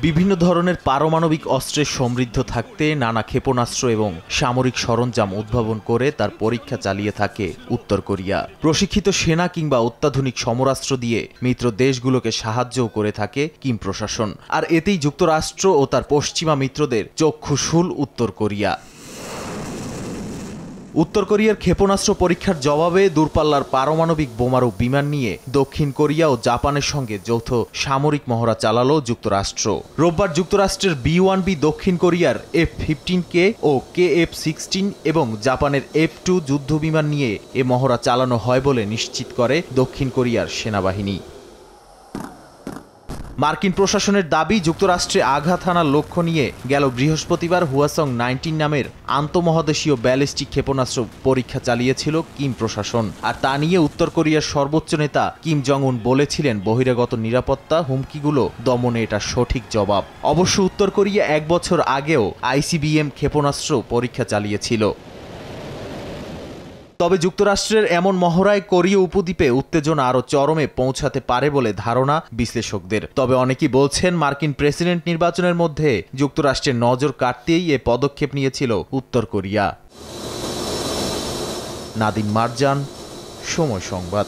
বিভিন্ন ধরনের পারমাণবিক অস্ত্রের সমৃদ্ধ থাকতে নানা ক্ষেপণাস্ত্র এবং সামরিক সরঞ্জাম উদ্ভাবন করে তার পরীক্ষা চালিয়ে থাকে উত্তর কোরিয়া। প্রশিক্ষিত সেনা কিংবা অত্যাধুনিক সমরাস্ত্র দিয়ে মিত্র দেশগুলোকে সাহায্যও করে থাকে কিম প্রশাসন। আর এতেই যুক্তরাষ্ট্র ও তার পশ্চিমা মিত্রদের চক্ষুশূল উত্তর কোরিয়া। উত্তর কোরিয়ার ক্ষেপণাস্ত্র পরীক্ষার জবাবে দূরপাল্লার পারমাণবিক বোমারু বিমান নিয়ে দক্ষিণ কোরিয়া ও জাপানের সঙ্গে যৌথ সামরিক মহড়া চালালো যুক্তরাষ্ট্র। রোববার যুক্তরাষ্ট্রের B-1B দক্ষিণ কোরিয়ার F-15K ও KF-16 এবং জাপানের F-2 যুদ্ধবিমান নিয়ে এ মহড়া চালানো হয় বলে নিশ্চিত করে দক্ষিণ কোরিয়ার সেনাবাহিনী। মার্কিন প্রশাসনের দাবি, যুক্তরাষ্ট্রে আঘাত হানার লক্ষ্য নিয়ে গেল বৃহস্পতিবার হুয়াসং-19 নামের আন্তঃমহাদেশীয় ব্যালিস্টিক ক্ষেপণাস্ত্র পরীক্ষা চালিয়েছিল কিম প্রশাসন। আর তা নিয়ে উত্তর কোরিয়ার সর্বোচ্চ নেতা কিম জং উন বলেছিলেন, বহিরাগত নিরাপত্তা হুমকিগুলো দমনে এটা সঠিক জবাব। অবশ্য উত্তর কোরিয়া 1 বছর আগেও ICBM ক্ষেপণাস্ত্র পরীক্ষা চালিয়েছিল। তবে যুক্তরাষ্ট্রের এমন মহড়ায় কোরীয় উপদ্বীপে উত্তেজনা আরও চরমে পৌঁছাতে পারে বলে ধারণা বিশ্লেষকদের। তবে অনেকেই বলছেন, মার্কিন প্রেসিডেন্ট নির্বাচনের মধ্যে যুক্তরাষ্ট্রের নজর কাটতেই এ পদক্ষেপ নিয়েছিল উত্তর কোরিয়া। নাদিম মারজান, সময় সংবাদ।